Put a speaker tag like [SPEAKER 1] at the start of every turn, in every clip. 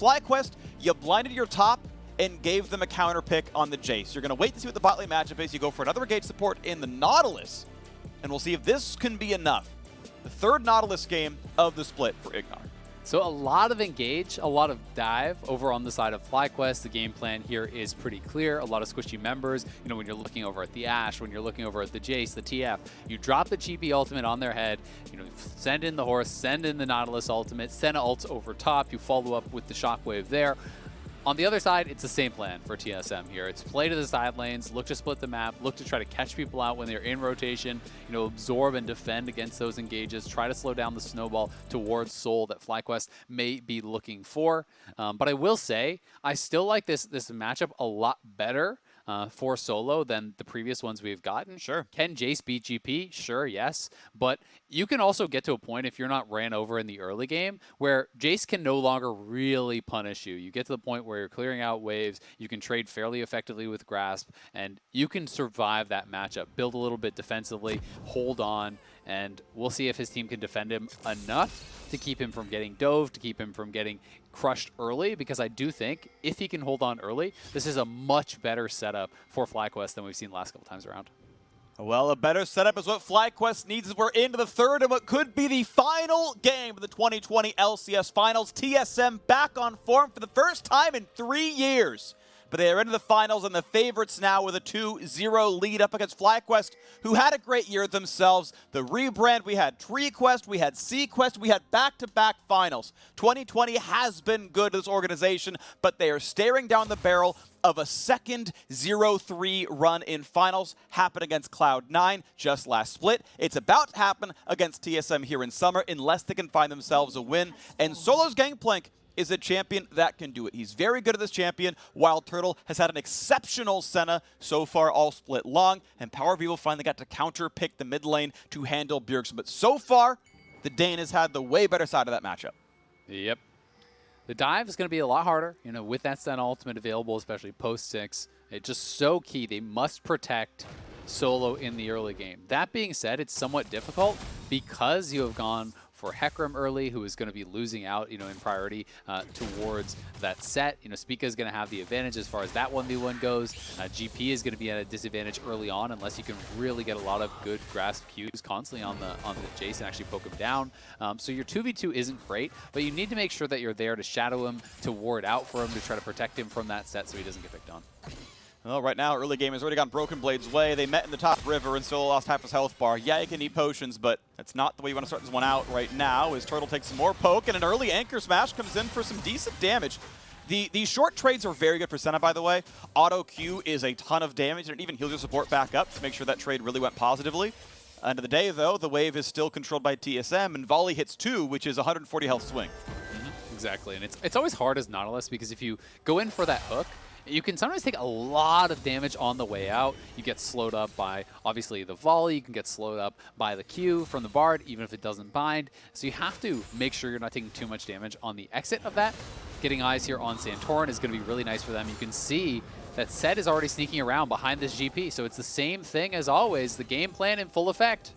[SPEAKER 1] FlyQuest, you blinded your top and gave them a counter pick on the Jayce. You're going to wait to see what the bot lane matchup is. You go for another engage support in the Nautilus, and we'll see if this can be enough. The third Nautilus game of the split for IgNar.
[SPEAKER 2] So a lot of engage, a lot of dive over on the side of FlyQuest. The game plan here is pretty clear. A lot of squishy members. You know, when you're looking over at the Ashe, when you're looking over at the Jayce, the TF, you drop the GP ultimate on their head. You know, send in the horse, send in the Nautilus ultimate, Senna ults over top. You follow up with the shockwave there. On the other side, it's the same plan for TSM here. It's play to the side lanes, look to split the map, look to try to catch people out when they're in rotation, you know, absorb and defend against those engages, try to slow down the snowball towards Soul that FlyQuest may be looking for. But I will say, I still like this matchup a lot better for solo than the previous ones we've gotten.
[SPEAKER 1] Sure.
[SPEAKER 2] Can Jayce beat GP? Sure, yes. But you can also get to a point, if you're not ran over in the early game, where Jayce can no longer really punish you. You get to the point where you're clearing out waves, you can trade fairly effectively with Grasp, and you can survive that matchup. Build a little bit defensively, hold on, and we'll see if his team can defend him enough to keep him from getting dove, to keep him from getting crushed early, because I do think if he can hold on early, this is a much better setup for FlyQuest than we've seen the last couple times around.
[SPEAKER 1] Well, a better setup is what FlyQuest needs as we're into the third and what could be the final game of the 2020 LCS Finals. TSM back on form for the first time in 3 years. But they are into the finals and the favorites now with a 2-0 lead up against FlyQuest, who had a great year themselves. The rebrand, we had Tree Quest, we had Sea Quest, we had back-to-back finals. 2020 has been good to this organization, but they are staring down the barrel of a second 0-3 run in finals. Happened against Cloud9 just last split. It's about to happen against TSM here in summer unless they can find themselves a win. And Solo's Gangplank is a champion that can do it. He's very good at this champion. WildTurtle has had an exceptional Senna so far all split long, and PowerOfEvil finally got to counter pick the mid lane to handle Bjergsen. But so far, the Dane has had the way better side of that matchup.
[SPEAKER 2] Yep. The dive is going to be a lot harder, you know, with that Senna ultimate available, especially post 6. It's just so key. They must protect Solo in the early game. That being said, it's somewhat difficult because you have gone for Hecarim early, who is going to be losing out, you know, in priority towards that Sett. You know, Spica is going to have the advantage as far as that 1v1 goes. GP is going to be at a disadvantage early on unless you can really get a lot of good grasp cues constantly on the Jayce and actually poke him down. So your 2v2 isn't great, but you need to make sure that you're there to shadow him, to ward out for him, to try to protect him from that Sett so he doesn't get picked on.
[SPEAKER 1] Well, right now, early game has already gone Broken Blade's way. They met in the top river and Solo lost half his health bar. Yeah, you can eat potions, but that's not the way you want to start this one out right now, as Turtle takes some more poke, and an early Anchor Smash comes in for some decent damage. These short trades are very good for Senna, by the way. Auto Q is a ton of damage, and it even heals your support back up to make sure that trade really went positively. End of the day, though, the wave is still controlled by TSM, and Volley hits 2, which is 140 health swing.
[SPEAKER 2] Exactly, and it's always hard as Nautilus, because if you go in for that hook, you can sometimes take a lot of damage on the way out. You get slowed up by, obviously, the volley. You can get slowed up by the Q from the Bard, even if it doesn't bind. So you have to make sure you're not taking too much damage on the exit of that. Getting eyes here on Santorin is going to be really nice for them. You can see that Sett is already sneaking around behind this GP. So it's the same thing as always, the game plan in full effect.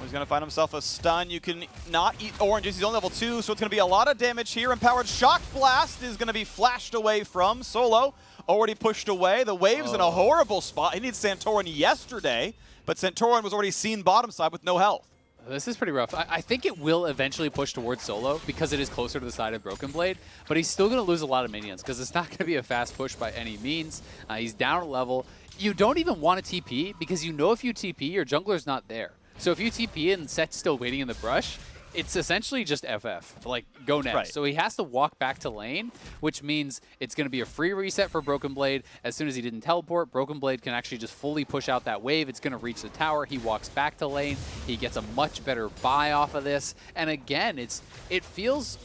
[SPEAKER 1] He's going to find himself a stun. You can not eat oranges. He's on level 2, so it's going to be a lot of damage here. Empowered Shock Blast is going to be flashed away from Solo. Already pushed away. The wave's in a horrible spot. He needs Santorin yesterday, but Santorin was already seen bottom side with no health.
[SPEAKER 2] This is pretty rough. I think it will eventually push towards Solo because it is closer to the side of Broken Blade, but he's still going to lose a lot of minions because it's not going to be a fast push by any means. He's down a level. You don't even want to TP because you know if you TP, your jungler's not there. So if you TP and Sett's still waiting in the brush, it's essentially just FF, like go next. Right. So he has to walk back to lane, which means it's going to be a free reset for Broken Blade. As soon as he didn't teleport, Broken Blade can actually just fully push out that wave. It's going to reach the tower. He walks back to lane. He gets a much better buy off of this. And again, it feels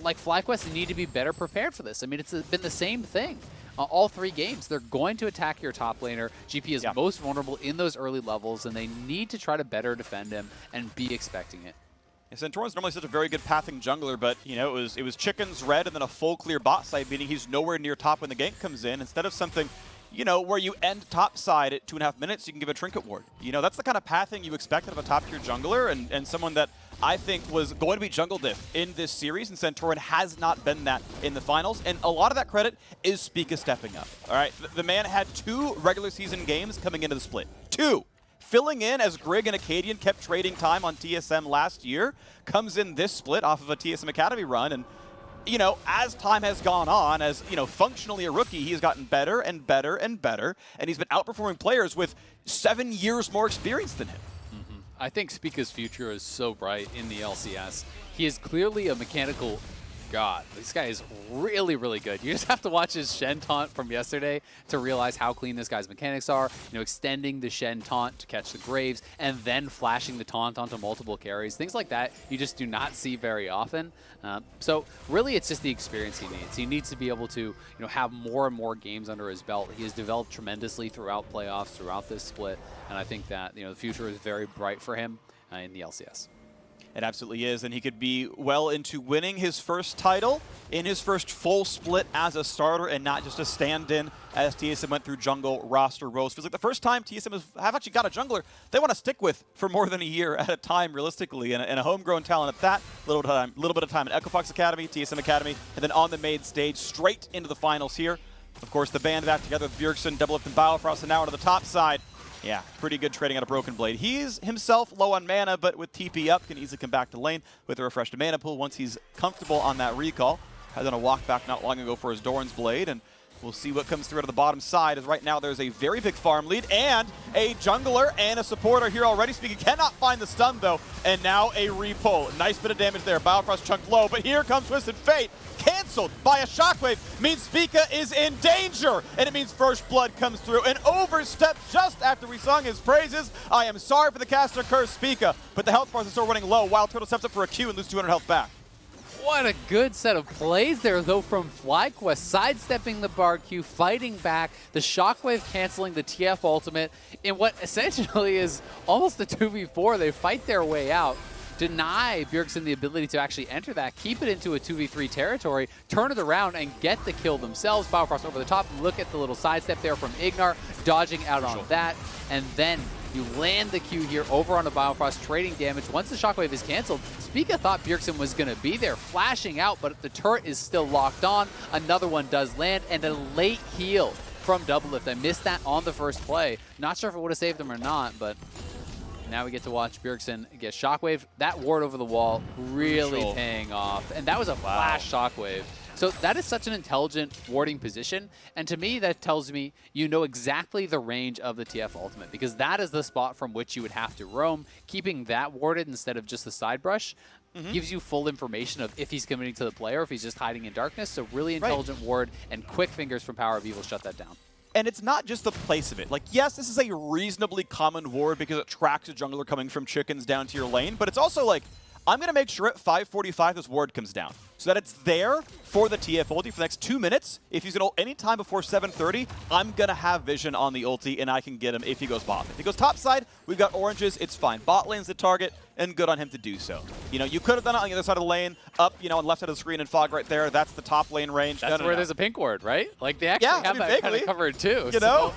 [SPEAKER 2] like FlyQuest need to be better prepared for this. I mean, it's been the same thing. All 3 games, they're going to attack your top laner. GP is most vulnerable in those early levels, and they need to try to better defend him and be expecting it.
[SPEAKER 1] Yeah, Santorin's normally such a very good pathing jungler, but you know it was chickens red and then a full clear bot side, meaning he's nowhere near top when the gank comes in. Instead of something, you know, where you end top side at 2.5 minutes, you can give a trinket ward. You know, that's the kind of pathing you expect out of a top tier jungler and someone that I think was going to be jungle diff in this series, and Santorin has not been that in the finals. And a lot of that credit is Spica stepping up. All right, the man had 2 regular season games coming into the split. 2. Filling in as Grig and Acadian kept trading time on TSM last year, comes in this split off of a TSM Academy run. And, you know, as time has gone on, as, you know, functionally a rookie, he's gotten better and better and better. And he's been outperforming players with 7 years more experience than him.
[SPEAKER 2] I think Spica's future is so bright in the LCS. He is clearly a mechanical god. This guy is really, really good. You just have to watch his Shen taunt from yesterday to realize how clean this guy's mechanics are. You know, extending the Shen taunt to catch the Graves and then flashing the taunt onto multiple carries. Things like that you just do not see very often. So really it's just the experience he needs. He needs to be able to, you know, have more and more games under his belt. He has developed tremendously throughout playoffs, throughout this split, and I think that, you know, the future is very bright for him in the LCS.
[SPEAKER 1] It absolutely is, and he could be well into winning his first title in his first full split as a starter and not just a stand-in as TSM went through jungle roster roles. Feels like the first time TSM have actually got a jungler they want to stick with for more than a year at a time, realistically, and a homegrown talent at that. Little bit of time in Echo Fox Academy, TSM Academy, and then on the main stage, straight into the finals here. Of course, the band back together with Bjergsen, Doublelift, and Biofrost, and now onto the top side. Yeah, pretty good trading out of Broken Blade. He's himself low on mana, but with TP up, can easily come back to lane with a refreshed mana pool once he's comfortable on that recall. Had done a walk back not long ago for his Doran's Blade, and we'll see what comes through out of the bottom side, as right now there's a very big farm lead, and a jungler and a supporter here already. Spica cannot find the stun, though, and now a repull. Nice bit of damage there. Biofrost chunked low, but here comes Twisted Fate. Canceled by a shockwave means Spica is in danger, and it means First Blood comes through and oversteps just after we sung his praises. I am sorry for the caster curse, Spica, but the health bars are still running low. WildTurtle steps up for a Q and loses 200 health back.
[SPEAKER 2] What a good set of plays there, though, from FlyQuest, sidestepping the bar Q, fighting back, the shockwave canceling the TF ultimate in what essentially is almost a 2v4. They fight their way out, deny Bjergsen the ability to actually enter that, keep it into a 2v3 territory, turn it around, and get the kill themselves. Biofrost over the top. Look at the little sidestep there from IgNar, dodging out on that, and then you land the Q here over on the Biofrost, trading damage. Once the shockwave is canceled, Spica thought Bjergsen was going to be there, flashing out, but the turret is still locked on. Another one does land, and a late heal from Doublelift. I missed that on the first play. Not sure if it would have saved him or not, but now we get to watch Bjergsen get shockwave. That ward over the wall really paying off, and that was a flash shockwave. So that is such an intelligent warding position, and to me that tells me you know exactly the range of the TF ultimate, because that is the spot from which you would have to roam. Keeping that warded instead of just the side brush gives you full information of if he's committing to the player, if he's just hiding in darkness. So really intelligent ward, and quick fingers from PowerOfEvil shut that down.
[SPEAKER 1] And it's not just the place of it. Like, yes, this is a reasonably common ward because it tracks a jungler coming from chickens down to your lane, but it's also like, I'm going to make sure at 5:45 this ward comes down so that it's there for the TF ulti for the next 2 minutes. If he's going to ult any time before 7:30, I'm going to have vision on the ulti, and I can get him if he goes bottom. If he goes top side, we've got oranges, it's fine. Bot lane's the target, and good on him to do so. You know, you could have done it on the other side of the lane, up, you know, on the left side of the screen and fog right there. That's the top lane range.
[SPEAKER 2] That's where there's a pink ward, right? Like, they actually have that kind of covered, too.
[SPEAKER 1] You know?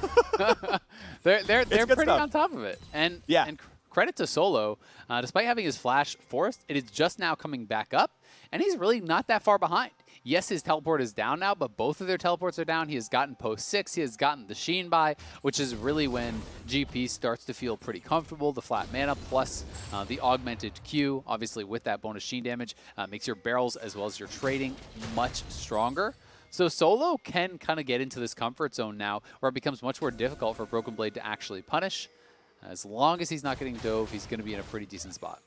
[SPEAKER 2] they're pretty
[SPEAKER 1] stuff
[SPEAKER 2] on top of it. And credit to Solo, despite having his flash forced, it is just now coming back up, and he's really not that far behind. Yes, his teleport is down now, but both of their teleports are down. He has gotten post 6, he has gotten the Sheen buy, which is really when GP starts to feel pretty comfortable. The flat mana plus the augmented Q, obviously with that bonus Sheen damage, makes your barrels as well as your trading much stronger. So Solo can kind of get into this comfort zone now, where it becomes much more difficult for Broken Blade to actually punish. As long as he's not getting dove, he's going to be in a pretty decent spot.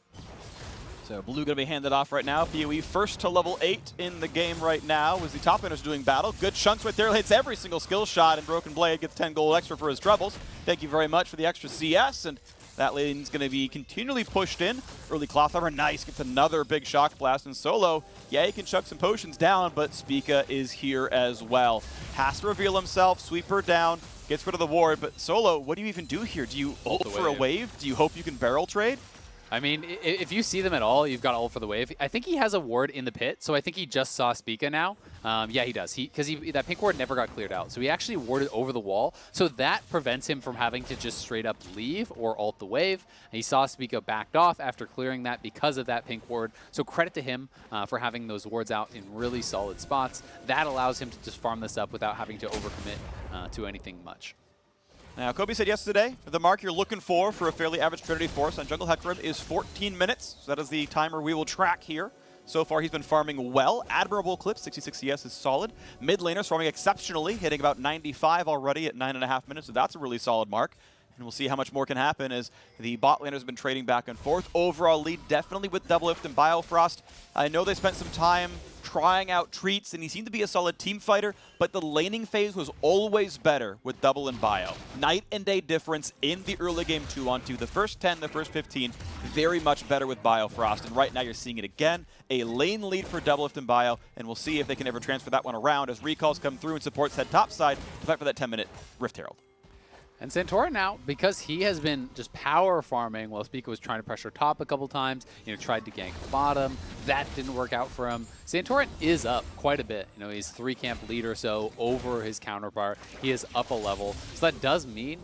[SPEAKER 1] So blue going to be handed off right now. PoE first to level 8 in the game right now as the top laner's doing battle. Good chunks right there. Hits every single skill shot, and Broken Blade gets 10 gold extra for his troubles. Thank you very much for the extra CS, and that lane's going to be continually pushed in. Early cloth armor, nice. Gets another big shock blast, and Solo, yeah, he can chuck some potions down, but Spica is here as well. Has to reveal himself, sweep her down, gets rid of the ward, but Solo, what do you even do here? Do you ult for a wave? Do you hope you can barrel trade?
[SPEAKER 2] I mean, if you see them at all, you've got ult for the wave. I think he has a ward in the pit, so I think he just saw Spica now. Yeah, he does. Because that pink ward never got cleared out, so he actually warded over the wall. So that prevents him from having to just straight up leave or ult the wave. And he saw Spica backed off after clearing that because of that pink ward. So credit to him for having those wards out in really solid spots. That allows him to just farm this up without having to overcommit to anything much.
[SPEAKER 1] Now, Kobe said yesterday, the mark you're looking for a fairly average Trinity Force on Jungle Hecarim is 14 minutes. So that is the timer we will track here. So far, he's been farming well. Admirable clip, 66 CS is solid. Mid laner's farming exceptionally, hitting about 95 already at 9.5 minutes. So that's a really solid mark. And we'll see how much more can happen as the bot laners have been trading back and forth. Overall lead definitely with Doublelift and Biofrost. I know they spent some time trying out treats, and he seemed to be a solid team fighter, but the laning phase was always better with Double and Bio. Night and day difference in the early game 2-on-2. The first 10, the first 15, very much better with Biofrost, and right now you're seeing it again. A lane lead for Doublelift and Bio, and we'll see if they can ever transfer that one around as recalls come through and supports head topside to fight for that 10-minute Rift Herald.
[SPEAKER 2] And Santorin now, because he has been just power farming while Spica was trying to pressure top a couple times, tried to gank bottom. That didn't work out for him. Santorin is up quite a bit. He's 3 camp lead or so over his counterpart. He is up a level. So that does mean,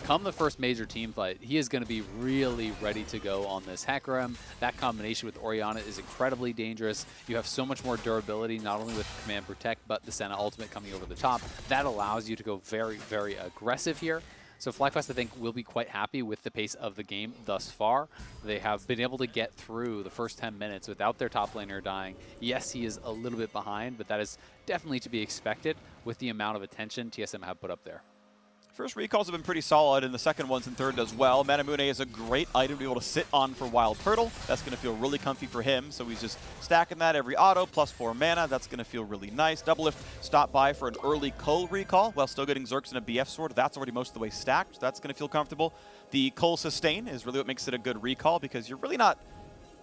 [SPEAKER 2] come the first major team fight, he is going to be really ready to go on this Hecarim. That combination with Orianna is incredibly dangerous. You have so much more durability, not only with Command Protect, but the Senna ultimate coming over the top. That allows you to go very, very aggressive here. So FlyQuest, I think, will be quite happy with the pace of the game thus far. They have been able to get through the first 10 minutes without their top laner dying. Yes, he is a little bit behind, but that is definitely to be expected with the amount of attention TSM have put up there.
[SPEAKER 1] First recalls have been pretty solid, and the second ones and third as well. Manamune is a great item to be able to sit on for WildTurtle. That's going to feel really comfy for him, so he's just stacking that every auto, plus 4 mana. That's going to feel really nice. Doublelift stopped by for an early Cull recall while still getting Zerks and a BF sword. That's already most of the way stacked, so that's going to feel comfortable. The Cull sustain is really what makes it a good recall, because you're really not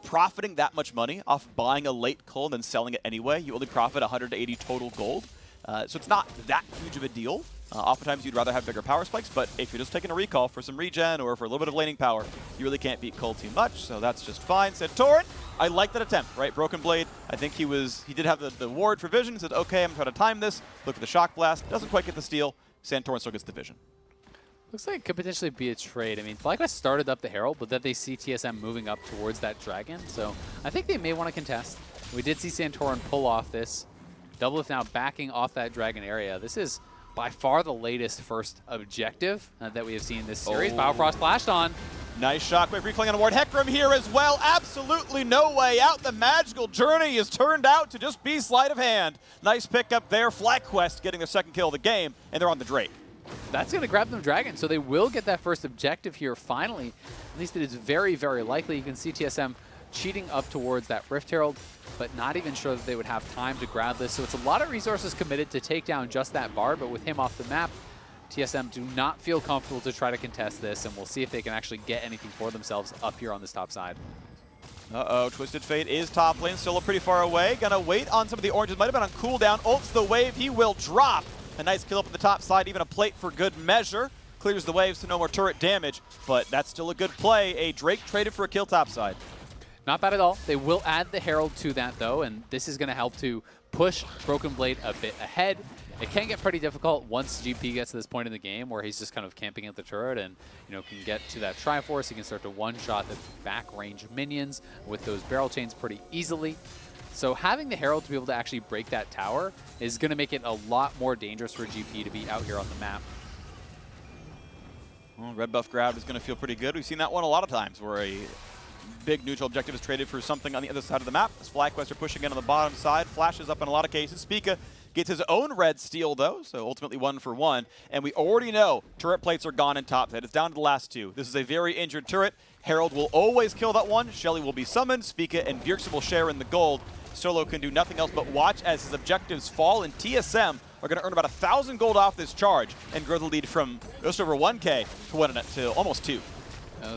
[SPEAKER 1] profiting that much money off buying a late Cull and then selling it anyway. You only profit 180 total gold. So it's not that huge of a deal. Oftentimes you'd rather have bigger power spikes, but if you're just taking a recall for some regen or for a little bit of laning power, you really can't beat Cull too much, so that's just fine. Santorin, I like that attempt, right? Broken Blade, I think he did have the ward for vision, said, okay, I'm trying to time this, look at the Shock Blast, doesn't quite get the steal, Santorin still gets the vision.
[SPEAKER 2] Looks like it could potentially be a trade. I mean, FlyQuest started up the Herald, but then they see TSM moving up towards that Dragon, so I think they may want to contest. We did see Santorin pull off this. Doublelift now backing off that Dragon area. This is by far the latest first objective that we have seen in this series. Biofrost flashed on.
[SPEAKER 1] Nice shockwave recalling on the ward. Hecarim here as well. Absolutely no way out. The magical journey is turned out to just be sleight of hand. Nice pickup there. FlyQuest getting their second kill of the game, and they're on the Drake.
[SPEAKER 2] That's going to grab them Dragon, so they will get that first objective here finally. At least it is very, very likely. You can see TSM cheating up towards that Rift Herald, but not even sure that they would have time to grab this. So it's a lot of resources committed to take down just that bar, but with him off the map, TSM do not feel comfortable to try to contest this, and we'll see if they can actually get anything for themselves up here on this top side.
[SPEAKER 1] Uh-oh, Twisted Fate is top lane, still pretty far away. Gonna wait on some of the oranges, might have been on cooldown. Ults the wave, he will drop. A nice kill up at the top side, even a plate for good measure. Clears the waves to no more turret damage, but that's still a good play. A Drake traded for a kill top side.
[SPEAKER 2] Not bad at all. They will add the Herald to that, though, and this is going to help to push Broken Blade a bit ahead. It can get pretty difficult once GP gets to this point in the game where he's just kind of camping at the turret and can get to that Triforce. He can start to one-shot the back-range minions with those barrel chains pretty easily. So having the Herald to be able to actually break that tower is going to make it a lot more dangerous for GP to be out here on the map.
[SPEAKER 1] Well, red buff grab is going to feel pretty good. We've seen that one a lot of times where a big neutral objective is traded for something on the other side of the map. As FlyQuest are pushing in on the bottom side, flashes up in a lot of cases. Spica gets his own red steal, though, so ultimately 1 for 1. And we already know turret plates are gone in top side. It's down to the last 2. This is a very injured turret. Herald will always kill that one. Shelly will be summoned. Spica and Bjergsen will share in the gold. Solo can do nothing else but watch as his objectives fall, and TSM are going to earn about 1,000 gold off this charge and grow the lead from just over 1K to almost 2.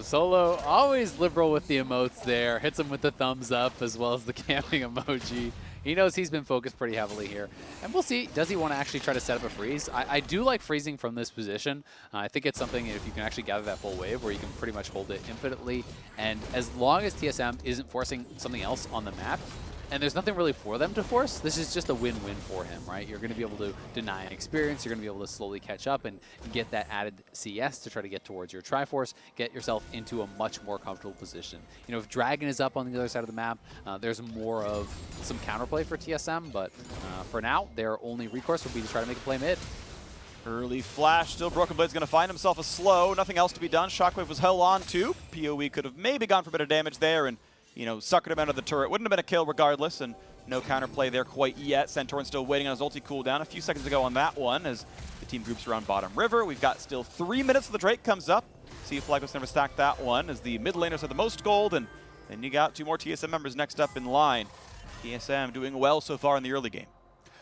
[SPEAKER 2] Solo always liberal with the emotes there. Hits him with the thumbs up as well as the camping emoji. He knows he's been focused pretty heavily here. And we'll see, does he want to actually try to set up a freeze? I do like freezing from this position. I think it's something, if you can actually gather that full wave, where you can pretty much hold it infinitely. And as long as TSM isn't forcing something else on the map, and there's nothing really for them to force, this is just a win-win for him, right? You're going to be able to deny an experience, you're going to be able to slowly catch up and get that added CS to try to get towards your Triforce, get yourself into a much more comfortable position. You know, if Dragon is up on the other side of the map, there's more of some counterplay for TSM, but for now, their only recourse would be to try to make a play mid.
[SPEAKER 1] Early flash, still Broken Blade's going to find himself a slow, nothing else to be done. Shockwave was held on to. PoE could have maybe gone for a bit of damage there and, you know, suckered him out of the turret. Wouldn't have been a kill regardless, and no counterplay there quite yet. Santorin still waiting on his ulti cooldown. A few seconds ago on that one as the team groups around bottom river. We've got still 3 minutes till the Drake comes up. See if FlyQuest never stacked that one as the mid laners have the most gold, and then you got 2 more TSM members next up in line. TSM doing well so far in the early game.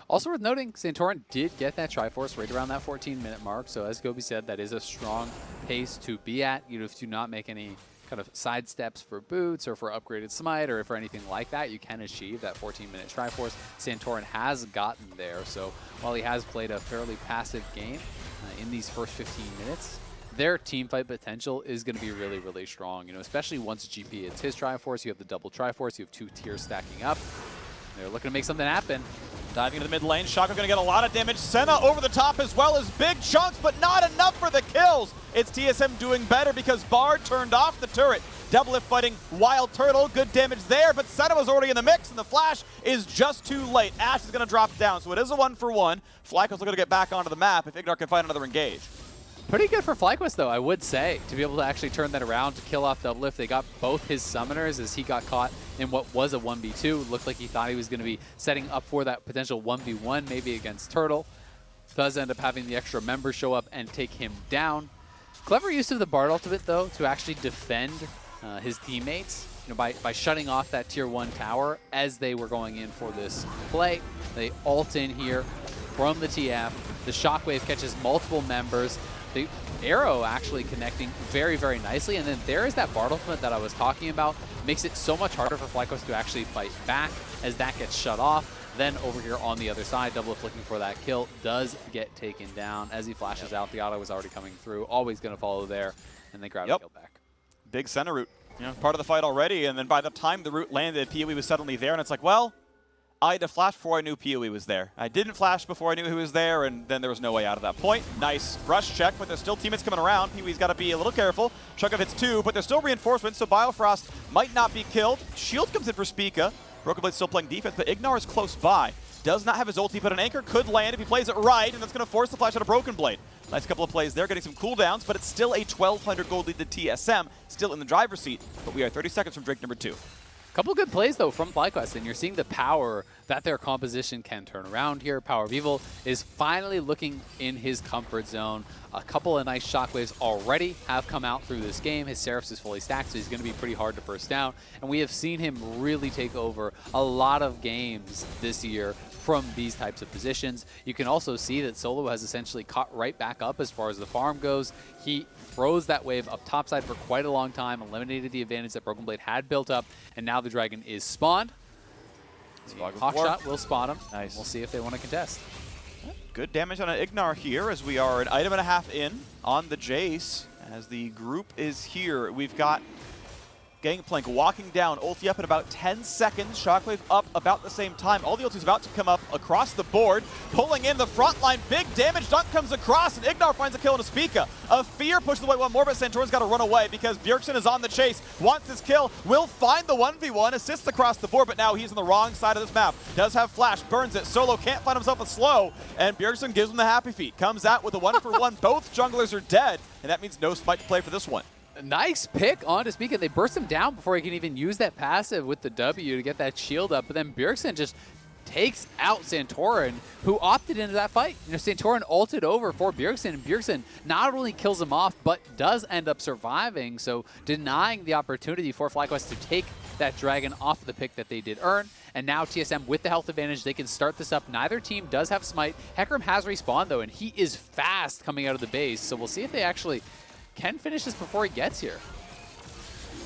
[SPEAKER 2] Also worth noting, Santorin did get that Triforce right around that 14-minute mark, so as Gobi said, that is a strong pace to be at. You know, if you do not make any kind of side steps for boots or for upgraded smite or for anything like that, you can achieve that 14-minute Triforce. Santorin has gotten there, so while he has played a fairly passive game in these first 15 minutes, their team fight potential is going to be really, really strong. You know, especially once GP hits his Triforce, you have the double Triforce, you have 2 tiers stacking up. They're looking to make something happen.
[SPEAKER 1] Diving into the mid lane, Shaka going to get a lot of damage. Senna over the top as well as big chunks, but not enough for the kills. It's TSM doing better because Bard turned off the turret. Doublelift fighting WildTurtle, good damage there, but Senna was already in the mix, and the flash is just too late. Ashe is going to drop down, so it is a 1-for-1. FlyQuest looking to get back onto the map if IgNar can find another engage.
[SPEAKER 2] Pretty good for FlyQuest, though, I would say, to be able to actually turn that around to kill off Doublelift. They got both his summoners as he got caught in what was a 1v2. Looked like he thought he was going to be setting up for that potential 1v1, maybe against Turtle. Does end up having the extra member show up and take him down. Clever use of the Bard ultimate, though, to actually defend his teammates. You know, by shutting off that tier 1 tower as they were going in for this play. They ult in here from the TF. The Shockwave catches multiple members. The arrow actually connecting very, very nicely. And then there is that Bard ultimate that I was talking about. Makes it so much harder for FlyQuest to actually fight back as that gets shut off. Then over here on the other side, Doublelift looking for that kill. Does get taken down as he flashes out. The auto was already coming through. Always going to follow there. And they grab the kill back.
[SPEAKER 1] Big Senna route. You know, part of the fight already. And then by the time the route landed, PoE was suddenly there. And it's like, well, I had to flash before I knew PoE was there. I didn't flash before I knew he was there, and then there was no way out of that point. Nice rush check, but there's still teammates coming around. PoE's got to be a little careful. Chunkup hits 2, but there's still reinforcements, so Biofrost might not be killed. Shield comes in for Spica. Broken Blade's still playing defense, but IgNar is close by. Does not have his ulti, but an anchor could land if he plays it right, and that's going to force the flash out of Broken Blade. Nice couple of plays there, getting some cooldowns, but it's still a 1,200 gold lead to TSM, still in the driver's seat, but we are 30 seconds from Drake number 2.
[SPEAKER 2] Couple good plays, though, from FlyQuest, and you're seeing the power that their composition can turn around here. PowerOfEvil is finally looking in his comfort zone. A couple of nice shockwaves already have come out through this game. His Seraphs is fully stacked, so he's going to be pretty hard to burst down. And we have seen him really take over a lot of games this year from these types of positions. You can also see that Solo has essentially caught right back up as far as the farm goes. He froze that wave up topside for quite a long time, eliminated the advantage that Broken Blade had built up, and now the Dragon is spawned. Hawkshot will spot him.
[SPEAKER 1] Nice.
[SPEAKER 2] We'll see if they want to contest.
[SPEAKER 1] Good damage on an IgNar here as we are an item and a half in on the Jayce. As the group is here, we've got Gangplank walking down, ulti up in about 10 seconds, Shockwave up about the same time. All the ulti's about to come up across the board, pulling in the front line, big damage, dunk comes across, and IgNar finds a kill on a Spica. A Fear pushes away one more, but Santorin's got to run away because Bjergsen is on the chase, wants his kill, will find the 1v1, assists across the board, but now he's on the wrong side of this map. Does have flash, burns it, Solo can't find himself a slow, and Bjergsen gives him the happy feet. Comes out with a 1-for-1, both junglers are dead, and that means no smite to play for this one.
[SPEAKER 2] Nice pick onto Spica. They burst him down before he can even use that passive with the W to get that shield up. But then Bjergsen just takes out Santorin, who opted into that fight. You know, Santorin ulted over for Bjergsen, and Bjergsen not only kills him off, but does end up surviving. So denying the opportunity for FlyQuest to take that Dragon off the pick that they did earn. And now TSM with the health advantage, they can start this up. Neither team does have smite. Hecarim has respawned though, and he is fast coming out of the base. So we'll see if they actually can finish this before he gets here.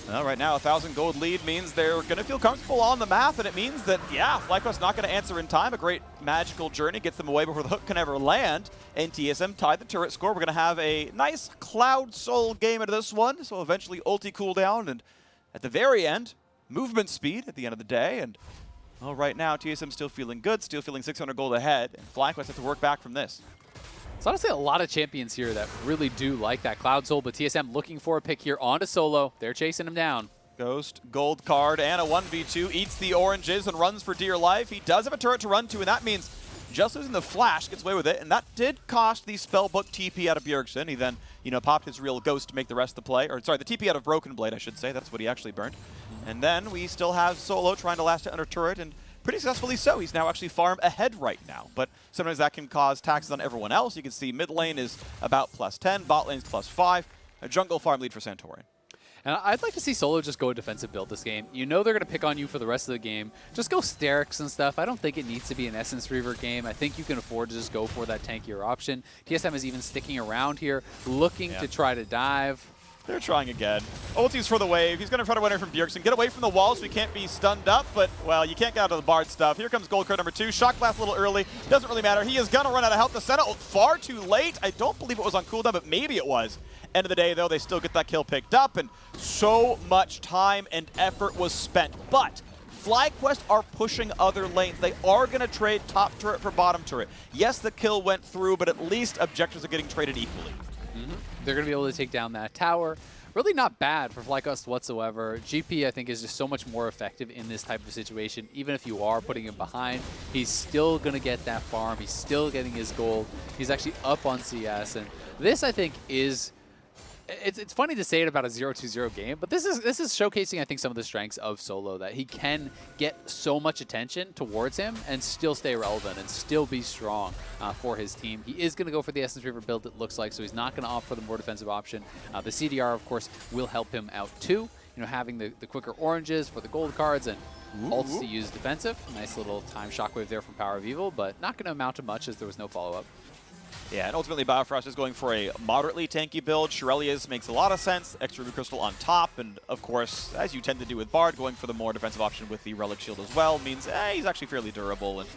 [SPEAKER 1] Well, right now, a 1,000 gold lead means they're going to feel comfortable on the map, and it means that, yeah, FlyQuest not going to answer in time. A great magical journey gets them away before the hook can ever land, and TSM tied the turret score. We're going to have a nice Cloud Soul game into this one, so eventually ulti cooldown, and at the very end, movement speed at the end of the day, and well, right now, TSM still feeling good, still feeling 600 gold ahead, and FlyQuest have to work back from this.
[SPEAKER 2] There's honestly a lot of champions here that really do like that Cloud Soul, but TSM looking for a pick here onto Solo. They're chasing him down.
[SPEAKER 1] Ghost, gold card, and a 1v2, eats the oranges and runs for dear life. He does have a turret to run to, and that means just losing the flash gets away with it, and that did cost the Spellbook TP out of Bjergsen. He then, popped his real ghost to make the rest of the play. Or, sorry, the TP out of Broken Blade, I should say. That's what he actually burned. And then we still have Solo trying to last it under turret, and pretty successfully so. He's now actually farm ahead right now, but sometimes that can cause taxes on everyone else. You can see mid lane is about +10, bot lane's +5, a jungle farm lead for Santorin.
[SPEAKER 2] And I'd like to see Solo just go a defensive build this game. You know they're going to pick on you for the rest of the game. Just go Sterix and stuff. I don't think it needs to be an Essence Reaver game. I think you can afford to just go for that tankier option. TSM is even sticking around here, looking to try to dive.
[SPEAKER 1] They're trying again. Ulti's for the wave. He's going to try to win it from Bjergsen. Get away from the wall so he can't be stunned up, but, well, you can't get out of the Bard stuff. Here comes gold card number 2. Shock Blast a little early. Doesn't really matter. He is going to run out of health. The Senna far too late. I don't believe it was on cooldown, but maybe it was. End of the day, though, they still get that kill picked up, and so much time and effort was spent. But FlyQuest are pushing other lanes. They are going to trade top turret for bottom turret. Yes, the kill went through, but at least objectives are getting traded equally.
[SPEAKER 2] They're going to be able to take down that tower. Really not bad for FlyQuest whatsoever. GP, I think, is just so much more effective in this type of situation. Even if you are putting him behind, he's still going to get that farm. He's still getting his gold. He's actually up on CS. And this, I think, is... It's funny to say it about a 0-2-0 game, but this is showcasing, I think, some of the strengths of Solo, that he can get so much attention towards him and still stay relevant and still be strong for his team. He is going to go for the Essence Reaver build, it looks like, so he's not going to opt for the more defensive option. The CDR, of course, will help him out too. Having the quicker oranges for the gold cards and ults to use defensive. Nice little time shockwave there from PowerOfEvil, but not going to amount to much as there was no follow-up.
[SPEAKER 1] Yeah, and ultimately Biofrost is going for a moderately tanky build. Shirelia's makes a lot of sense. Extra Ruby Crystal on top, and of course, as you tend to do with Bard, going for the more defensive option with the Relic Shield as well means he's actually fairly durable and,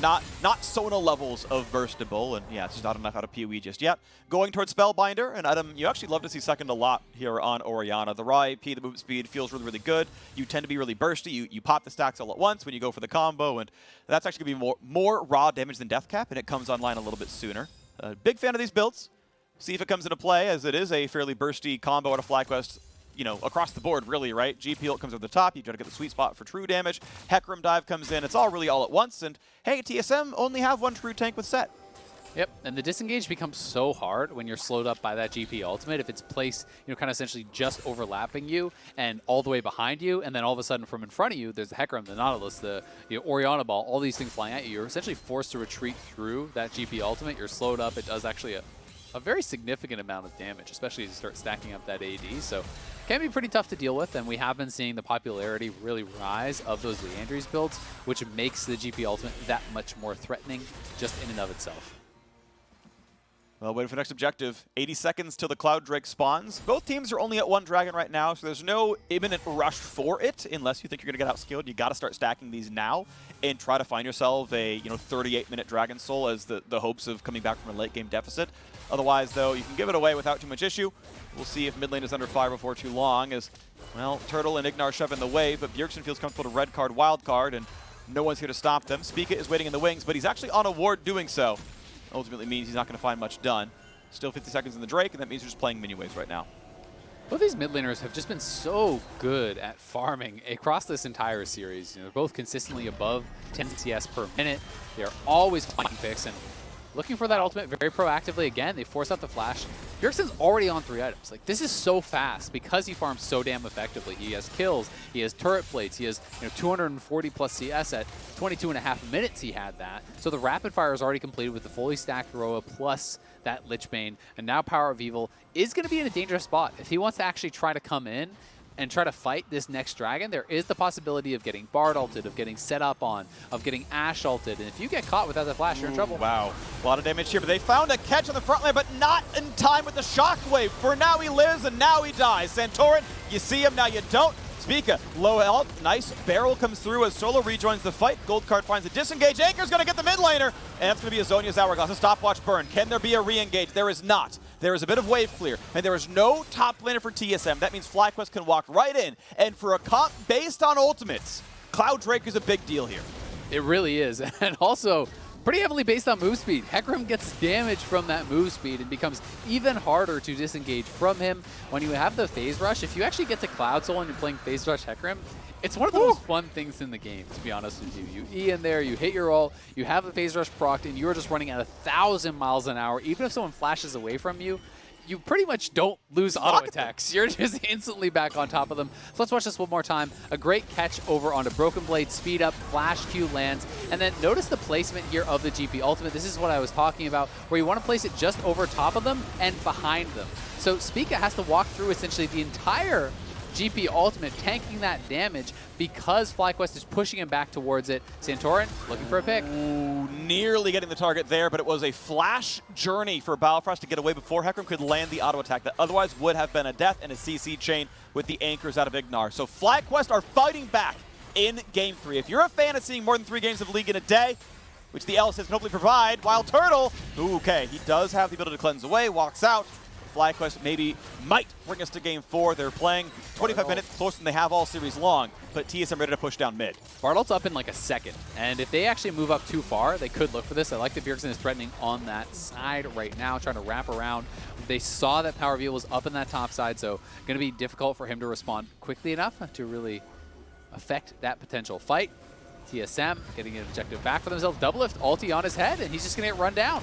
[SPEAKER 1] not Sona levels of burstable, and yeah, it's just not enough out of PoE just yet. Going towards Spellbinder, an item you actually love to see second a lot here on Orianna. The raw AP, the movement speed feels really, really good. You tend to be really bursty. You pop the stacks all at once when you go for the combo, and that's actually going to be more raw damage than Death Cap, and it comes online a little bit sooner. Big fan of these builds. See if it comes into play, as it is a fairly bursty combo out of FlyQuest, across the board, really, right? GP ult comes over the top. You try to get the sweet spot for true damage. Hecarim dive comes in. It's all really all at once. And, hey, TSM only have one true tank with Sett.
[SPEAKER 2] Yep, and the disengage becomes so hard when you're slowed up by that GP ultimate. If it's placed, kind of essentially just overlapping you and all the way behind you, and then all of a sudden from in front of you, there's the Hecarim, the Nautilus, the Orianna ball, all these things flying at you. You're essentially forced to retreat through that GP ultimate. You're slowed up. It does actually a very significant amount of damage, especially as you start stacking up that AD. So it can be pretty tough to deal with, and we have been seeing the popularity really rise of those Leandries builds, which makes the GP ultimate that much more threatening just in and of itself.
[SPEAKER 1] Well, waiting for the next objective. 80 seconds till the Cloud Drake spawns. Both teams are only at one dragon right now, so there's no imminent rush for it unless you think you're going to get outskilled. You got to start stacking these now and try to find yourself a 38-minute Dragon Soul as the hopes of coming back from a late-game deficit. Otherwise, though, you can give it away without too much issue. We'll see if mid lane is under fire before too long as, well, Turtle and IgNar shove in the way, but Bjergsen feels comfortable to red card, wild card, and no one's here to stop them. Spica is waiting in the wings, but he's actually on a ward doing so. Ultimately means he's not going to find much done. Still 50 seconds in the Drake, and that means you're just playing mini waves right now.
[SPEAKER 2] Both these mid laners have just been so good at farming across this entire series. They're both consistently above 10 CS per minute. They're always finding picks and looking for that ultimate very proactively. Again, they force out the flash. Bjergsen's already on 3 items. Like, this is so fast because he farms so damn effectively. He has kills, he has turret plates, he has 240 plus CS at 22.5 minutes he had that. So the rapid fire is already completed with the fully stacked Roa plus that Lich Bane. And now PowerOfEvil is going to be in a dangerous spot. If he wants to actually try to come in, and try to fight this next dragon, there is the possibility of getting Bard ulted, of getting set up on, of getting Ashe ulted. And if you get caught without the flash, you're in trouble.
[SPEAKER 1] Wow. A lot of damage here, but they found a catch on the front line, but not in time with the shockwave. For now he lives and now he dies. Santorin, you see him, now you don't. Spica, low health, nice barrel comes through as Solo rejoins the fight. Gold card finds a disengage. Anchor's gonna get the mid laner, and that's gonna be a Zhonya's Hourglass. A stopwatch burn. Can there be a re-engage? There is not. There is a bit of wave clear, and there is no top laner for TSM. That means FlyQuest can walk right in, and for a comp based on ultimates, Cloud Drake is a big deal here.
[SPEAKER 2] It really is, and also pretty heavily based on move speed. Hecarim gets damage from that move speed and becomes even harder to disengage from him. When you have the phase rush, if you actually get to Cloud Soul and you're playing phase rush Hecarim, it's one of the most fun things in the game, to be honest with you. You E in there, you hit your ult, you have a phase rush procced, and you're just running at 1,000 miles an hour. Even if someone flashes away from you, you pretty much don't lose auto attacks. You're just instantly back on top of them. So let's watch this one more time. A great catch over onto Broken Blade, speed up, flash Q lands, and then notice the placement here of the GP ultimate. This is what I was talking about, where you want to place it just over top of them and behind them. So Spica has to walk through essentially the entire GP ultimate, tanking that damage because FlyQuest is pushing him back towards it. Santorin looking for a pick.
[SPEAKER 1] Ooh, nearly getting the target there, but it was a flash journey for Biofrost to get away before Hecarim could land the auto attack that otherwise would have been a death and a CC chain with the anchors out of IgNar. So FlyQuest are fighting back in Game 3. If you're a fan of seeing more than 3 games of League in a day, which the LCS can hopefully provide, WildTurtle, okay, he does have the ability to cleanse away, walks out. FlyQuest maybe might bring us to Game 4. They're playing 25 minutes closer than they have all series long, but TSM ready to push down mid.
[SPEAKER 2] Bartle's up in like a second, and if they actually move up too far, they could look for this. I like that Bjergsen is threatening on that side right now, trying to wrap around. They saw that PowerOfEvil was up in that top side, so going to be difficult for him to respond quickly enough to really affect that potential fight. TSM getting an objective back for themselves. Doublelift ulti on his head, and he's just going to get run down.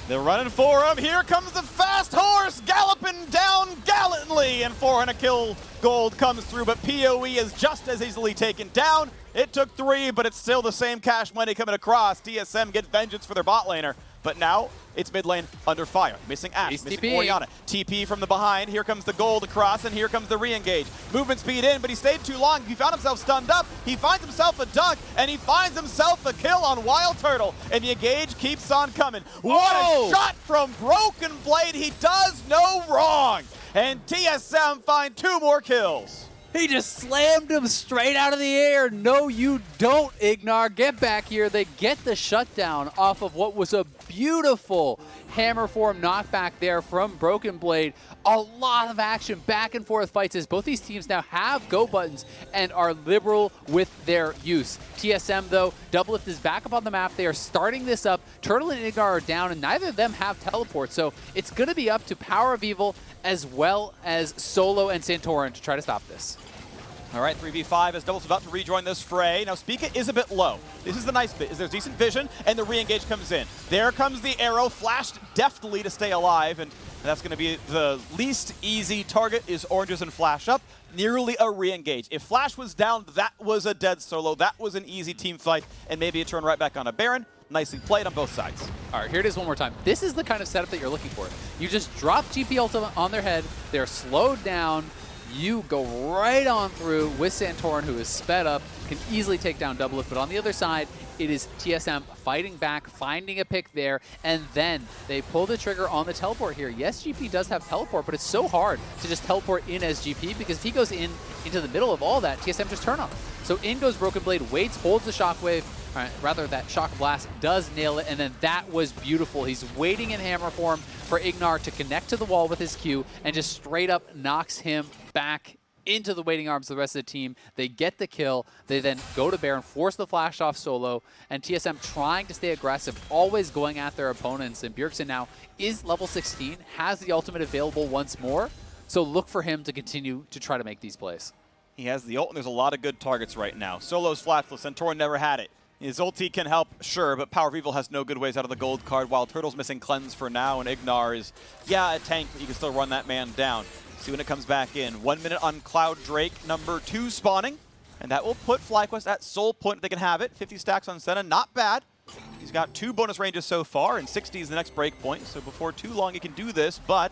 [SPEAKER 1] They're running for him. Here comes the fast horse galloping down gallantly, and 400 kill gold comes through, but PoE is just as easily taken down. It took 3, but it's still the same cash money coming across. TSM get vengeance for their bot laner, but now it's mid lane under fire. Missing Ashe, missing Orianna. TP from the behind. Here comes the gold across, and here comes the re-engage. Movement speed in, but he stayed too long. He found himself stunned up. He finds himself a dunk, and he finds himself a kill on WildTurtle, and the engage keeps on coming. What a shot from Broken Blade. He does no wrong, and TSM find 2 more kills.
[SPEAKER 2] He just slammed him straight out of the air. No, you don't, IgNar. Get back here. They get the shutdown off of what was a beautiful hammer form knockback there from Broken Blade. A lot of action, back and forth fights as both these teams now have go buttons and are liberal with their use. TSM, though, Doublelift is back up on the map. They are starting this up. Turtle and IgNar are down, and neither of them have teleport. So it's going to be up to PowerOfEvil as well as Solo and Santorin to try to stop this.
[SPEAKER 1] All right, 3v5 as Double's about to rejoin this fray. Now, Spica is a bit low. This is the nice bit, is there's decent vision, and the re-engage comes in. There comes the arrow, flashed deftly to stay alive, and that's going to be the least easy target is oranges and flash up. Nearly a re-engage. If Flash was down, that was a dead Solo. That was an easy team fight, and maybe a turn right back on a Baron. Nicely played on both sides.
[SPEAKER 2] All right, here it is one more time. This is the kind of setup that you're looking for. You just drop GP ultimate on their head. They're slowed down. You go right on through with Santorin, who is sped up, can easily take down Doublelift. But on the other side, it is TSM fighting back, finding a pick there, and then they pull the trigger on the teleport here. Yes, GP does have teleport, but it's so hard to just teleport in as GP, because if he goes into the middle of all that, TSM just turn on him. So in goes Broken Blade, waits, holds the shockwave. All right, rather, that Shock Blast does nail it, and then that was beautiful. He's waiting in hammer form for IgNar to connect to the wall with his Q and just straight up knocks him back into the waiting arms of the rest of the team. They get the kill. They then go to Baron, force the flash off Solo, and TSM trying to stay aggressive, always going at their opponents. And Bjergsen now is level 16, has the ultimate available once more, so look for him to continue to try to make these plays.
[SPEAKER 1] He has the ult, and there's a lot of good targets right now. Solo's flatless, Santorin never had it. His ulti can help, sure, but PowerOfEvil has no good ways out of the gold card, while Turtle's missing Cleanse for now, and IgNar is, yeah, a tank, but you can still run that man down. See when it comes back in. 1 minute on Cloud Drake, number 2 spawning, and that will put FlyQuest at soul point if they can have it. 50 stacks on Senna, not bad. He's got 2 bonus ranges so far, and 60 is the next break point, so before too long he can do this, but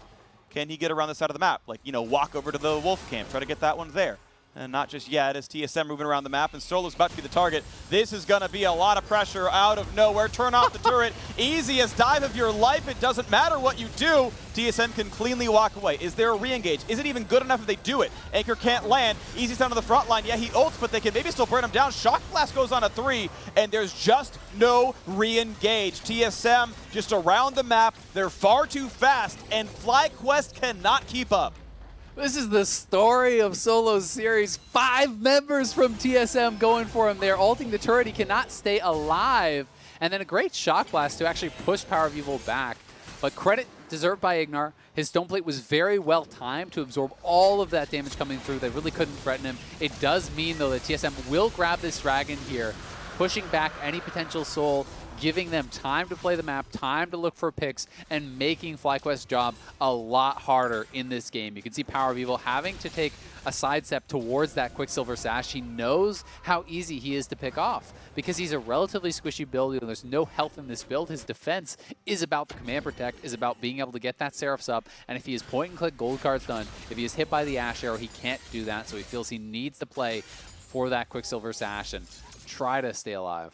[SPEAKER 1] Can he get around the side of the map? Like, you know, walk over to the Wolf camp, try to get that one there. And not just yet, as TSM moving around the map, and Solo's about to be the target. This is going to be a lot of pressure out of nowhere. Turn off the turret. Easiest dive of your life. It doesn't matter what you do. TSM can cleanly walk away. Is there a re-engage? Is it even good enough if they do it? Anchor can't land. Easy's down to the front line. Yeah, he ults, but they can maybe still burn him down. Shock Blast goes on a 3, and there's just no re-engage. TSM just around the map. They're far too fast, and FlyQuest cannot keep up.
[SPEAKER 2] This is the story of Solo's series. 5 members from TSM going for him there, ulting the turret. He cannot stay alive. And then a great shock blast to actually push PowerOfEvil back. But credit deserved by IgNar. His stone plate was very well timed to absorb all of that damage coming through. They really couldn't threaten him. It does mean, though, that TSM will grab this dragon here, pushing back any potential soul, giving them time to play the map, time to look for picks, and making FlyQuest's job a lot harder in this game. You can see PowerOfEvil having to take a sidestep towards that Quicksilver Sash. He knows how easy he is to pick off because he's a relatively squishy build. There's no health in this build. His defense is about the command protect, is about being able to get that Seraphs up, and if he is point and click gold cards done, if he is hit by the Ashe arrow, he can't do that, so he feels he needs to play for that Quicksilver Sash and try to stay alive.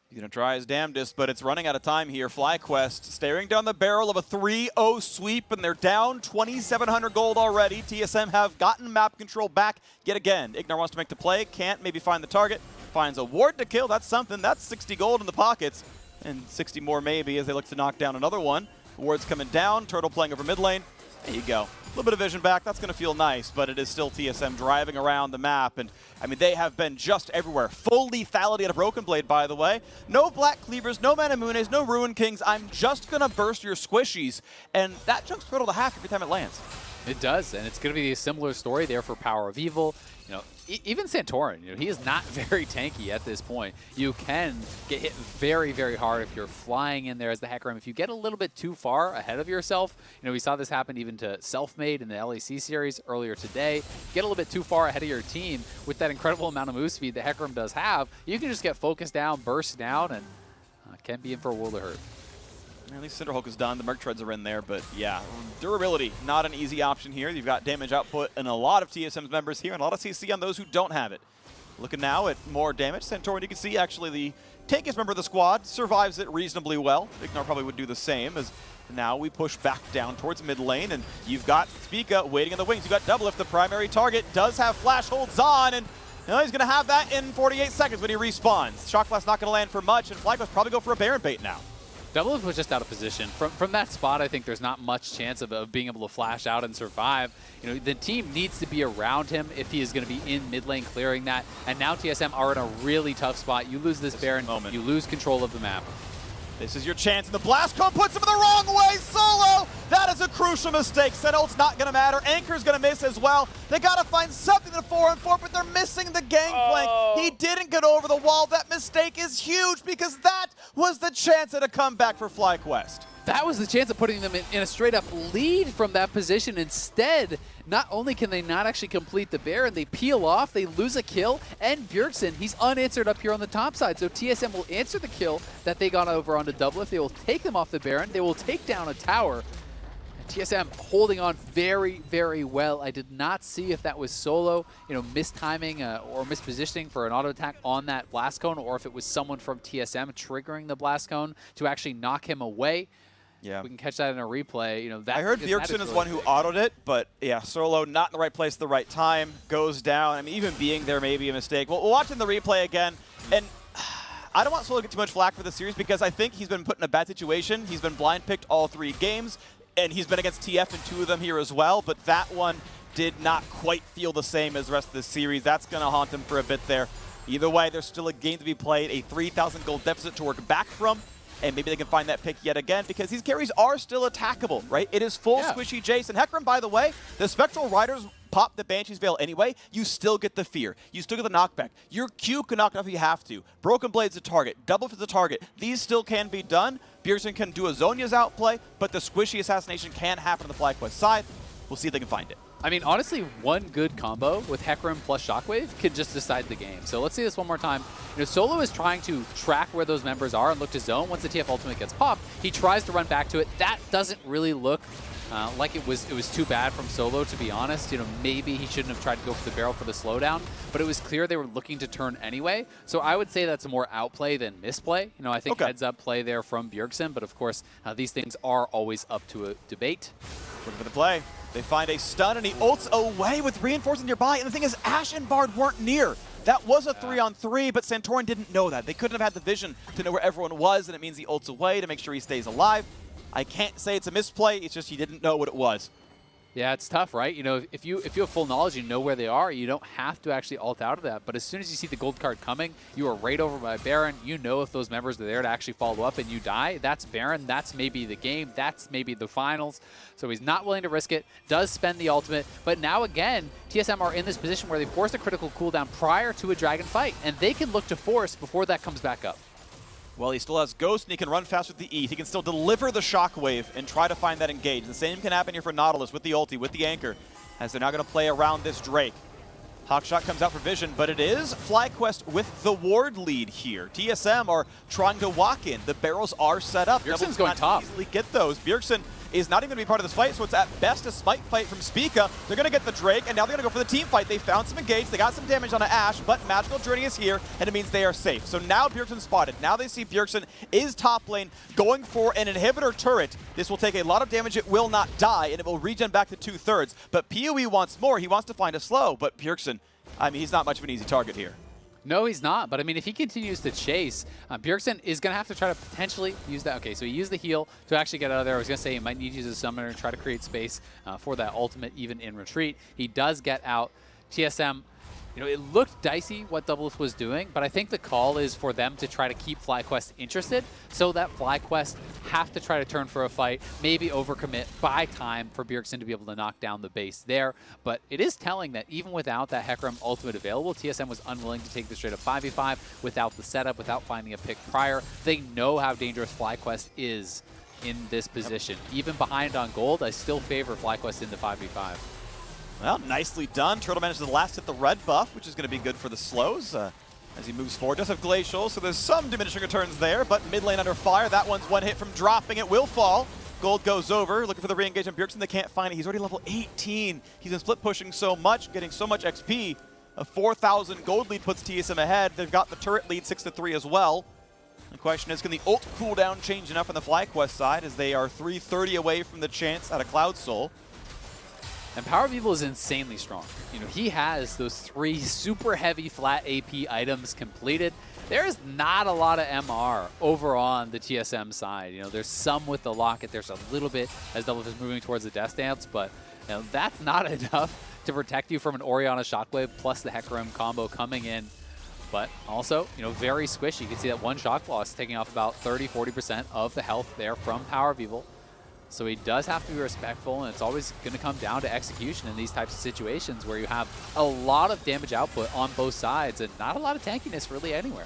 [SPEAKER 1] He's going to try his damnedest, but it's running out of time here. FlyQuest staring down the barrel of a 3-0 sweep, and they're down 2,700 gold already. TSM have gotten map control back yet again. IgNar wants to make the play, can't maybe find the target. Finds a ward to kill, that's something. That's 60 gold in the pockets, and 60 more maybe as they look to knock down another one. Ward's coming down, Turtle playing over mid lane. There you go. A little bit of vision back. That's going to feel nice, but it is still TSM driving around the map. And, I mean, they have been just everywhere. Full lethality at a Broken Blade, by the way. No Black Cleavers, no Manamunes, no Ruin Kings. I'm just going to burst your squishies. And that jumps Turtle to half every time it lands.
[SPEAKER 2] It does, and it's going to be a similar story there for PowerOfEvil. You know, even Santorin, you know, he is not very tanky at this point. You can get hit very, very hard if you're flying in there as the Hecarim. If you get a little bit too far ahead of yourself, you know, we saw this happen even to Selfmade in the LEC series earlier today. Get a little bit too far ahead of your team with that incredible amount of move speed that Hecarim does have. You can just get focused down, burst down, and can be in for a world of hurt.
[SPEAKER 1] At least Cinderhulk is done. The Merc Treads are in there, but yeah, durability, not an easy option here. You've got damage output in a lot of TSM's members here and a lot of CC on those who don't have it. Looking now at more damage. Santorin, you can see actually the tankiest member of the squad survives it reasonably well. IgNar probably would do the same as now we push back down towards mid lane, and you've got Spica waiting in the wings. You've got Doublelift, the primary target, does have flash holds on, and you know, he's going to have that in 48 seconds when he respawns. Shock Blast not going to land for much, and FlyQuest probably go for a Baron bait now.
[SPEAKER 2] Doublelift was just out of position. From that spot, I think there's not much chance of being able to flash out and survive. You know, the team needs to be around him if he is going to be in mid lane clearing that. And now TSM are in a really tough spot. You lose this Baron, you lose control of the map.
[SPEAKER 1] This is your chance, and the blast cone puts him the wrong way. Solo! That is a crucial mistake. Set ult's not going to matter. Anchor's going to miss as well. They got to find something to 4-on-4, but they're missing the Gangplank.
[SPEAKER 2] Oh.
[SPEAKER 1] He didn't get over the wall. That mistake is huge because that was the chance at a comeback for FlyQuest.
[SPEAKER 2] That was the chance of putting them in a straight-up lead from that position. Instead, not only can they not actually complete the Baron, they peel off, they lose a kill, and Bjergsen, he's unanswered up here on the top side. So TSM will answer the kill that they got over onto Doublelift. They will take them off the Baron. They will take down a tower. And TSM holding on very, very well. I did not see if that was Solo, you know, mistiming or mispositioning for an auto attack on that blast cone, or if it was someone from TSM triggering the blast cone to actually knock him away.
[SPEAKER 1] Yeah,
[SPEAKER 2] we can catch that in a replay. You know, that
[SPEAKER 1] I heard Bjergsen is one who autoed it, but yeah, Solo not in the right place at the right time, goes down. I mean, even being there may be a mistake. We'll watch in the replay again, and I don't want Solo to get too much flack for this series because I think he's been put in a bad situation. He's been blind picked all 3 games, and he's been against TF in 2 of them here as well, but that one did not quite feel the same as the rest of the series. That's going to haunt him for a bit there. Either way, there's still a game to be played, a 3,000 gold deficit to work back from. And maybe they can find that pick yet again because these carries are still attackable, right? It is full squishy Jayce. And Hecarim, by the way, the Spectral Riders pop the Banshee's Veil anyway. You still get the fear. You still get the knockback. Your Q can knock off if you have to. Broken Blade's a target. Doublelift is a target. These still can be done. Bjergsen can do a Zhonya's outplay, but the squishy assassination can happen on the FlyQuest side. We'll see if they can find it.
[SPEAKER 2] I mean, honestly, one good combo with Hecarim plus Shockwave could just decide the game. So let's see this one more time. You know, Solo is trying to track where those members are and look to zone. Once the TF ultimate gets popped, he tries to run back to it. That doesn't really look like it was too bad from Solo, to be honest. You know, maybe he shouldn't have tried to go for the barrel for the slowdown, but it was clear they were looking to turn anyway. So I would say that's a more outplay than misplay. You know, I think heads up play there from Bjergsen, but of course, these things are always up to a debate.
[SPEAKER 1] Looking for the play. They find a stun and he ults away with reinforcement nearby. And the thing is, Ashe and Bard weren't near. That was a 3-on-3, but Santorin didn't know that. They couldn't have had the vision to know where everyone was, and it means he ults away to make sure he stays alive. I can't say it's a misplay, it's just he didn't know what it was.
[SPEAKER 2] Yeah, it's tough, right? You know, if you have full knowledge, you know where they are, you don't have to actually ult out of that. But as soon as you see the gold card coming, you are right over by Baron. You know if those members are there to actually follow up and you die, that's Baron. That's maybe the game. That's maybe the finals. So he's not willing to risk it, does spend the ultimate. But now again, TSM are in this position where they force a critical cooldown prior to a dragon fight. And they can look to force before that comes back up.
[SPEAKER 1] Well, he still has Ghost, and he can run fast with the E. He can still deliver the Shockwave and try to find that engage. The same can happen here for Nautilus with the ulti, with the Anchor, as they're now going to play around this Drake. Hawkshot comes out for Vision, but it is FlyQuest with the ward lead here. TSM are trying to walk in. The barrels are set up.
[SPEAKER 2] Bjergsen's going top.
[SPEAKER 1] Easily get those. Bjergsen is not even going to be part of this fight, so it's at best a smite fight from Spica. They're going to get the Drake, and now they're going to go for the team fight. They found some engage, they got some damage on an Ashe, but Magical Journey is here, and it means they are safe. So now Bjergsen's spotted. Now they see Bjergsen is top lane, going for an inhibitor turret. This will take a lot of damage, it will not die, and it will regen back to 2/3. But PoE wants more, he wants to find a slow, but Bjergsen, I mean, he's not much of an easy target here.
[SPEAKER 2] No, he's not. But, I mean, if he continues to chase, Bjergsen is going to have to try to potentially use that. Okay, so he used the heal to actually get out of there. I was going to say he might need to use a summoner and try to create space for that ultimate, even in retreat. He does get out. TSM, you know, it looked dicey what Doublelift was doing, but I think the call is for them to try to keep FlyQuest interested so that FlyQuest have to try to turn for a fight, maybe overcommit, buy time for Bjergsen to be able to knock down the base there. But it is telling that even without that Hecarim ultimate available, TSM was unwilling to take the straight up 5v5 without the setup, without finding a pick prior. They know how dangerous FlyQuest is in this position. Even behind on gold, I still favor FlyQuest in the 5v5.
[SPEAKER 1] Well, nicely done. Turtle manages to last hit the red buff, which is going to be good for the slows as he moves forward. Does have Glacial, so there's some diminishing returns there, but mid lane under fire. That one's one hit from dropping. It will fall. Gold goes over, looking for the re-engage on Bjergsen. They can't find it. He's already level 18. He's been split pushing so much, getting so much XP. A 4,000 gold lead puts TSM ahead. They've got the turret lead 6-3 as well. The question is, can the ult cooldown change enough on the FlyQuest side as they are 330 away from the chance at a Cloud Soul?
[SPEAKER 2] And PowerOfEvil is insanely strong. You know, he has those 3 super heavy flat AP items completed. There's not a lot of MR over on the TSM side. You know, there's some with the Locket. There's a little bit as Doublelift is moving towards the Death Dance, but you know, that's not enough to protect you from an Orianna Shockwave plus the Hecarim combo coming in. But also, you know, very squishy. You can see that one Shock Loss taking off about 30-40% of the health there from PowerOfEvil. So he does have to be respectful, and it's always going to come down to execution in these types of situations where you have a lot of damage output on both sides and not a lot of tankiness really anywhere.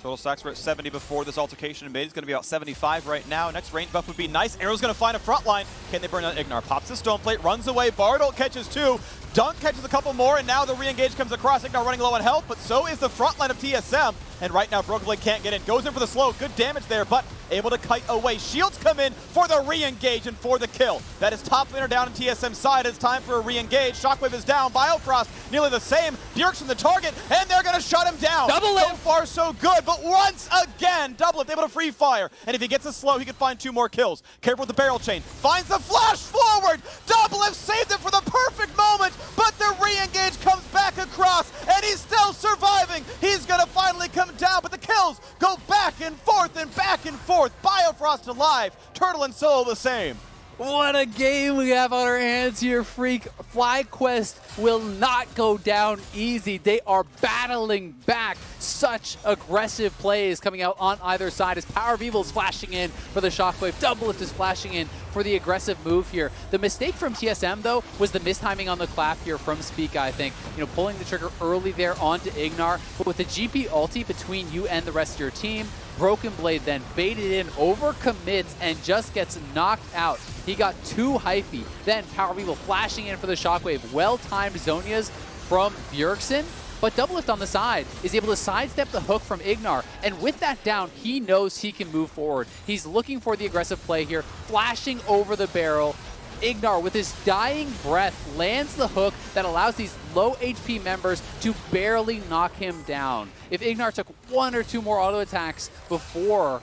[SPEAKER 1] Total stacks were at 70 before this altercation in mid. It's going to be about 75 right now. Next range buff would be nice. Arrow's going to find a front line. Can they burn out IgNar? Pops the stone plate, runs away. Bardol catches 2. Dunk catches a couple more, and now the re-engage comes across. IgNar running low on health, but so is the front line of TSM. And right now, Broken Blade can't get in. Goes in for the slow. Good damage there, but able to kite away. Shields come in for the re-engage and for the kill. That is top laner down on TSM's side. It's time for a re-engage. Shockwave is down. Biofrost nearly the same. Bjergsen the target, and they're going to shut him down.
[SPEAKER 2] Doublelift!
[SPEAKER 1] So far, so good, but once again, Doublelift able to free fire. And if he gets a slow, he could find 2 more kills. Careful with the barrel chain. Finds the flash forward. Doublelift saved it for the perfect moment, but the re-engage comes back across, and he's still surviving. He's going to finally come down, but the kills go back and forth and back and forth. Biofrost alive, Turtle and Solo the same.
[SPEAKER 2] What a game we have on our hands here, Freak. FlyQuest will not go down easy. They are battling back. Such aggressive plays coming out on either side as PowerOfEvil is flashing in for the Shockwave. Doublelift is flashing in for the aggressive move here. The mistake from TSM, though, was the mistiming on the clap here from Spica, I think. You know, pulling the trigger early there onto IgNar. But with the GP ulti between you and the rest of your team, Broken Blade then baited in, overcommits, and just gets knocked out. He got 2 hyphy. Then PowerOfEvil flashing in for the Shockwave. Well-timed Zonias from Bjergsen. But Doublelift on the side is able to sidestep the hook from IgNar. And with that down, he knows he can move forward. He's looking for the aggressive play here, flashing over the barrel. IgNar, with his dying breath, lands the hook that allows these low HP members to barely knock him down. If IgNar took 1 or 2 more auto attacks before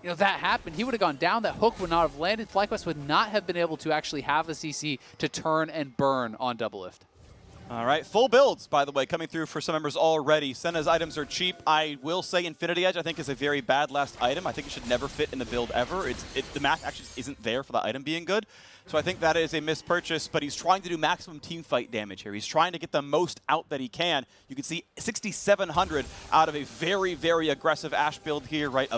[SPEAKER 2] that happened, he would have gone down. That hook would not have landed. FlyQuest would not have been able to actually have the CC to turn and burn on Doublelift.
[SPEAKER 1] All right, full builds, by the way, coming through for some members already. Senna's items are cheap. I will say Infinity Edge, I think, is a very bad last item. I think it should never fit in the build ever. The math actually isn't there for the item being good. So I think that is a missed purchase, but he's trying to do maximum team fight damage here. He's trying to get the most out that he can. You can see 6,700 out of a very, very aggressive Ashe build here, right?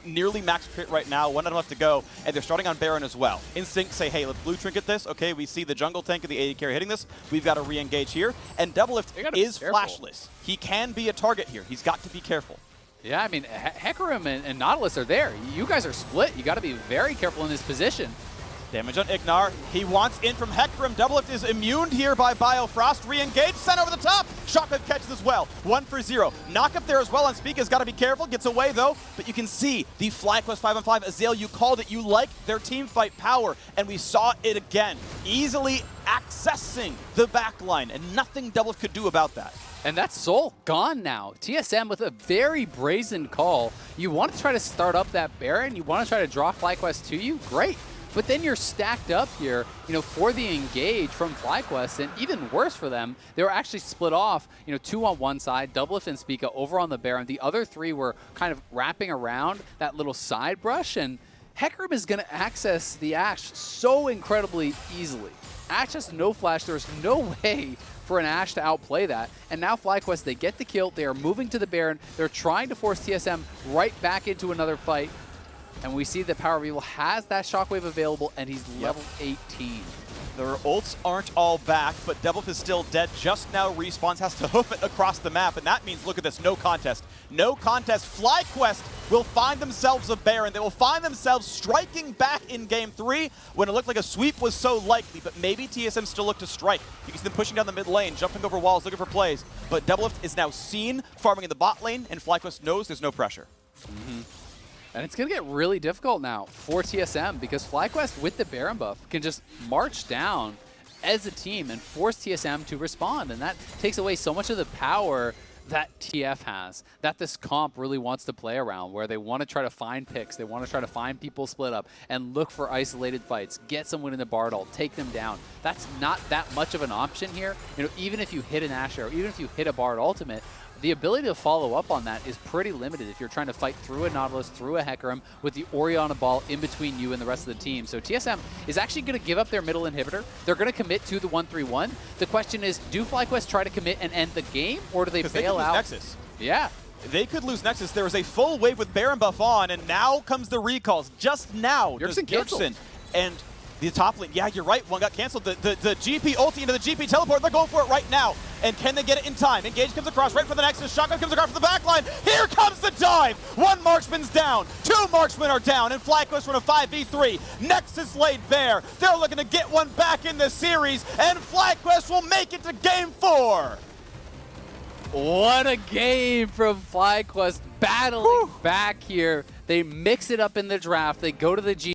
[SPEAKER 1] Nearly max crit right now, 1 item left to go, and they're starting on Baron as well. Instinct say, hey, let's blue trinket this. Okay, we see the jungle tank and the AD carry hitting this. We've got to re-engage here. And Doublelift is flashless. He can be a target here. He's got to be careful.
[SPEAKER 2] Yeah, I mean, Hecarim and Nautilus are there. You guys are split. You got to be very careful in this position.
[SPEAKER 1] Damage on IgNar. He wants in from Hecarim. Doublelift is immune here by Biofrost. Re-engage, sent over the top. Shotgun catches as well. 1 for 0. Knock up there as well on Spica's got to be careful. Gets away though. But you can see the FlyQuest 5-on-5. Azale, you called it. You like their team fight power. And we saw it again. Easily accessing the backline. And nothing Doublelift could do about that.
[SPEAKER 2] And that's Soul gone now. TSM with a very brazen call. You want to try to start up that Baron. You want to try to draw FlyQuest to you. Great. But then you're stacked up here, for the engage from FlyQuest, and even worse for them, they were actually split off, 2 on one side, Doublelift and Spica over on the Baron. The other 3 were kind of wrapping around that little side brush, and Hecarim is going to access the Ashe so incredibly easily. Ashe has no flash. There's no way for an Ashe to outplay that. And now FlyQuest, they get the kill. They are moving to the Baron. They're trying to force TSM right back into another fight. And we see that PowerOfEvil has that shockwave available, and he's level 18.
[SPEAKER 1] Their ults aren't all back, but Doublelift is still dead. Just now respawns, has to hoof it across the map, and that means, look at this, no contest. No contest. FlyQuest will find themselves a Baron. They will find themselves striking back in Game 3 when it looked like a sweep was so likely, but maybe TSM still look to strike. You can see them pushing down the mid lane, jumping over walls, looking for plays, but Doublelift is now seen farming in the bot lane, and FlyQuest knows there's no pressure.
[SPEAKER 2] And it's going to get really difficult now for TSM because FlyQuest with the Baron buff can just march down as a team and force TSM to respond. And that takes away so much of the power that TF has, that this comp really wants to play around, where they want to try to find picks, they want to try to find people split up and look for isolated fights, get someone in the Bardal, take them down. That's not that much of an option here. Even if you hit an Ashe or even if you hit a Bard ultimate, the ability to follow up on that is pretty limited if you're trying to fight through a Nautilus, through a Hecarim, with the Orianna ball in between you and the rest of the team. So TSM is actually going to give up their middle inhibitor. They're going to commit to the 1-3-1. The question is, do FlyQuest try to commit and end the game, or do they bail out?
[SPEAKER 1] Nexus.
[SPEAKER 2] Yeah.
[SPEAKER 1] They could lose Nexus. There was a full wave with Baron buff on, and now comes the recalls. Just now, Bjergsen and the top lane. Yeah, you're right. One got canceled. The GP ulti into the GP teleport. They're going for it right now. And can they get it in time? Engage comes across right for the Nexus. Shotgun comes across for the backline. Here comes the dive. 1 marksman's down. 2 marksmen are down. And FlyQuest run a 5v3. Nexus laid bare. They're looking to get one back in the series. And FlyQuest will make it to Game 4.
[SPEAKER 2] What a game from FlyQuest, battling back here. They mix it up in the draft. They go to the G.